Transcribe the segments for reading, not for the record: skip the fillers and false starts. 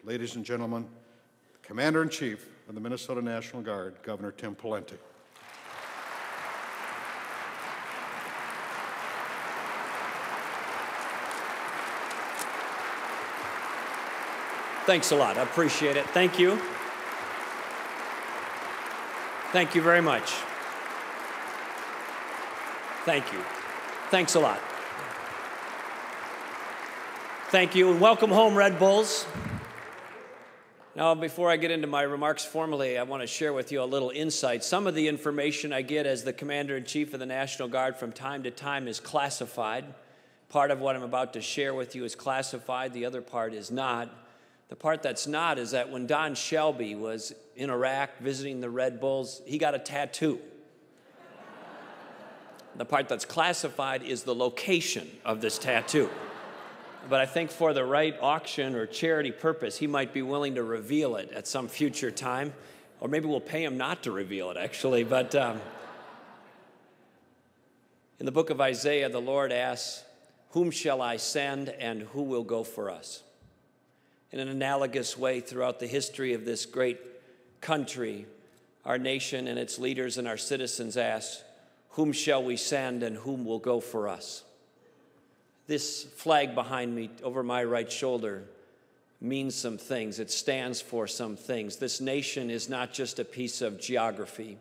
ladies and gentlemen, the Commander-in-Chief of the Minnesota National Guard, Governor Tim Pawlenty. Thanks a lot. I appreciate it. Thank you. Thank you very much. Thank you. Thanks a lot. Thank you, and welcome home, Red Bulls. Now, before I get into my remarks formally, I want to share with you a little insight. Some of the information I get as the Commander-in-Chief of the National Guard from time to time is classified. Part of what I'm about to share with you is classified. The other part is not. The part that's not is that when Don Shelby was in Iraq visiting the Red Bulls, he got a tattoo. The part that's classified is the location of this tattoo. But I think for the right auction or charity purpose, he might be willing to reveal it at some future time. Or maybe we'll pay him not to reveal it, actually. But in the book of Isaiah, the Lord asks, "Whom shall I send and who will go for us?" In an analogous way, throughout the history of this great country, our nation and its leaders and our citizens ask, "Whom shall we send and whom will go for us?" This flag behind me over my right shoulder means some things. It stands for some things. This nation is not just a piece of geography.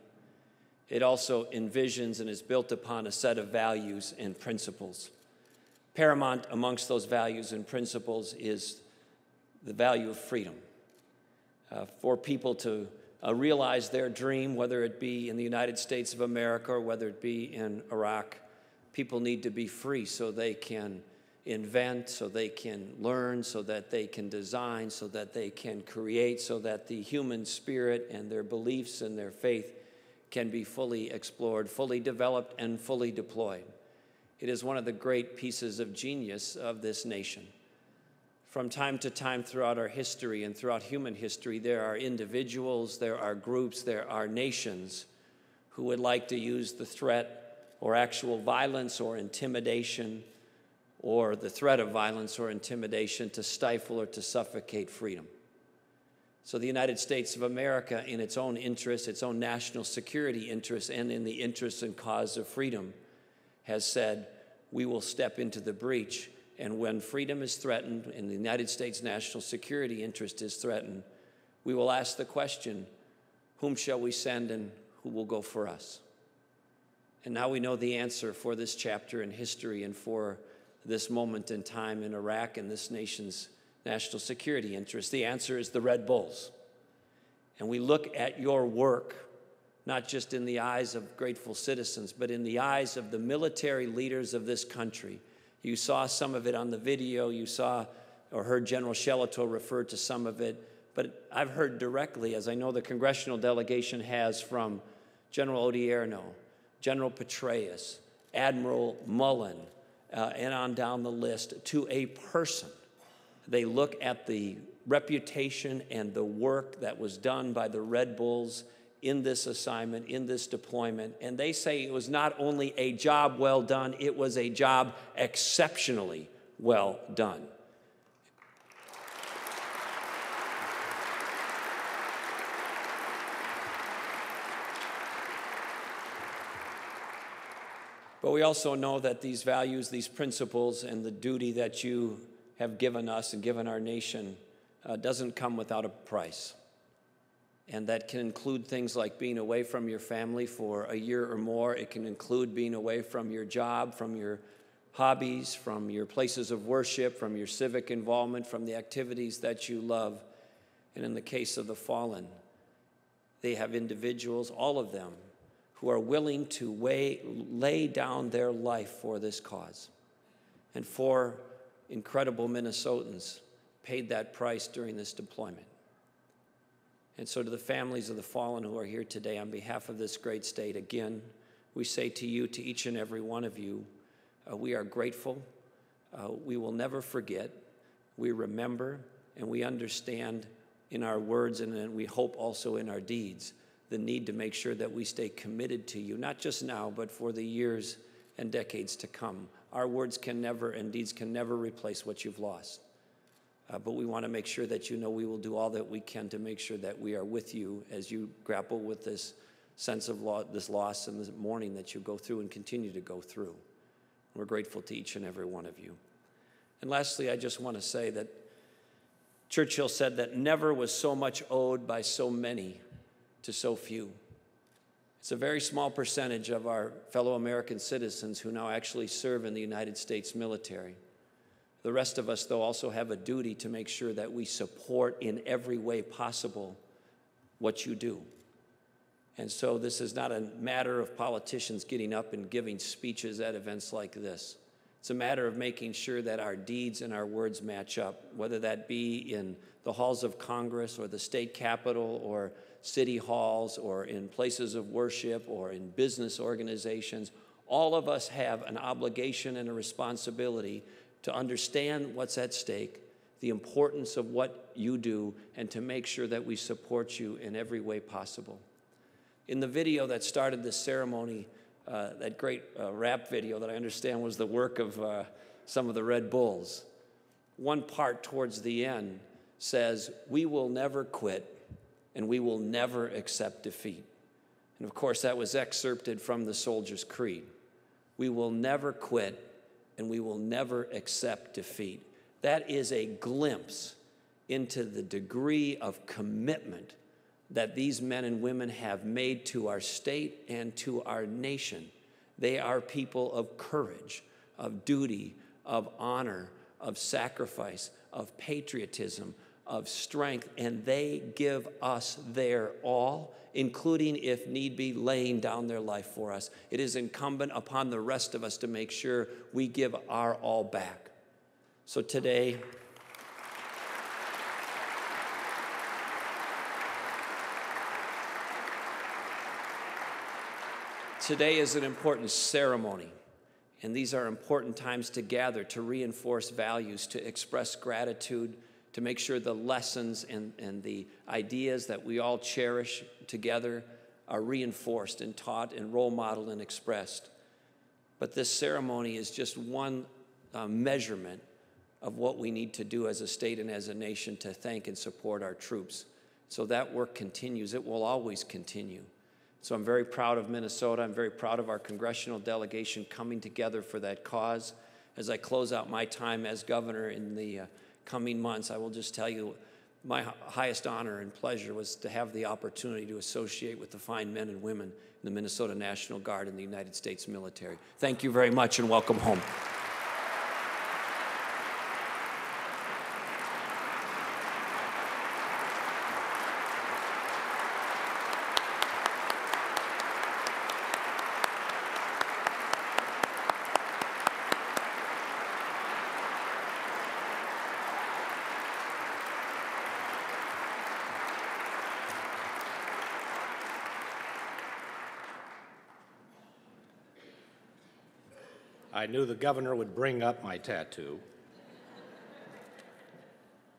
It also envisions and is built upon a set of values and principles. Paramount amongst those values and principles is the value of freedom. For people to realize their dream, whether it be in the United States of America or whether it be in Iraq, people need to be free so they can invent, so they can learn, so that they can design, so that they can create, so that the human spirit and their beliefs and their faith can be fully explored, fully developed, and fully deployed. It is one of the great pieces of genius of this nation. From time to time throughout our history and throughout human history, there are individuals, there are groups, there are nations who would like to use the threat or actual violence or intimidation or the threat of violence or intimidation to stifle or to suffocate freedom. So the United States of America, in its own interests, its own national security interests, and in the interests and cause of freedom, has said, we will step into the breach. And when freedom is threatened and the United States national security interest is threatened, we will ask the question, whom shall we send and who will go for us? And now we know the answer for this chapter in history and for this moment in time in Iraq and this nation's national security interest. The answer is the Red Bulls. And we look at your work, not just in the eyes of grateful citizens, but in the eyes of the military leaders of this country. You saw some of it on the video. You saw or heard General Shellito refer to some of it. But I've heard directly, as I know the congressional delegation has, from General Odierno, General Petraeus, Admiral Mullen, and on down the list, to a person. They look at the reputation and the work that was done by the Red Bulls in this assignment, in this deployment, and they say it was not only a job well done, it was a job exceptionally well done. But we also know that these values, these principles, and the duty that you have given us and given our nation doesn't come without a price. And that can include things like being away from your family for a year or more. It can include being away from your job, from your hobbies, from your places of worship, from your civic involvement, from the activities that you love. And in the case of the fallen, they have individuals, all of them, who are willing to lay down their life for this cause. And 4 incredible Minnesotans paid that price during this deployment. And so to the families of the fallen who are here today, on behalf of this great state, again, we say to you, to each and every one of you, we are grateful. We will never forget. We remember and we understand in our words and we hope also in our deeds the need to make sure that we stay committed to you, not just now, but for the years and decades to come. Our words can never and deeds can never replace what you've lost. But we want to make sure that you know we will do all that we can to make sure that we are with you as you grapple with this sense of this loss and this mourning that you go through and continue to go through. We're grateful to each and every one of you. And lastly, I just want to say that Churchill said that never was so much owed by so many to so few. It's a very small percentage of our fellow American citizens who now actually serve in the United States military. The rest of us, though, also have a duty to make sure that we support in every way possible what you do. And so this is not a matter of politicians getting up and giving speeches at events like this. It's a matter of making sure that our deeds and our words match up, whether that be in the halls of Congress or the state capitol or city halls or in places of worship or in business organizations. All of us have an obligation and a responsibility to understand what's at stake, the importance of what you do, and to make sure that we support you in every way possible. In the video that started this ceremony, that great rap video that I understand was the work of some of the Red Bulls, one part towards the end says, "We will never quit and we will never accept defeat." And of course, that was excerpted from the Soldier's Creed. We will never quit and we will never accept defeat. That is a glimpse into the degree of commitment that these men and women have made to our state and to our nation. They are people of courage, of duty, of honor, of sacrifice, of patriotism, of strength, and they give us their all, including, if need be, laying down their life for us. It is incumbent upon the rest of us to make sure we give our all back. So today, is an important ceremony, and these are important times to gather, to reinforce values, to express gratitude, to make sure the lessons and the ideas that we all cherish together are reinforced and taught and role modeled and expressed. But this ceremony is just one measurement of what we need to do as a state and as a nation to thank and support our troops. So that work continues. It will always continue. So I'm very proud of Minnesota. I'm very proud of our congressional delegation coming together for that cause. As I close out my time as governor in the coming months, I will just tell you my highest honor and pleasure was to have the opportunity to associate with the fine men and women in the Minnesota National Guard and the United States military. Thank you very much and welcome home. I knew the governor would bring up my tattoo.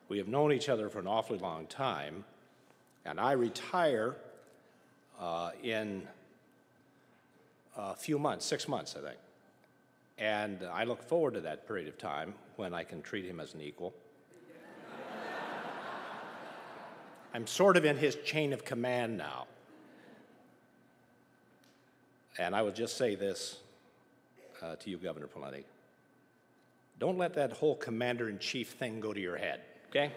We have known each other for an awfully long time, and I retire in a few months, 6 months, I think. And I look forward to that period of time when I can treat him as an equal. I'm sort of in his chain of command now. And I would just say this to you, Governor Pawlenty. Don't let that whole commander-in-chief thing go to your head, okay?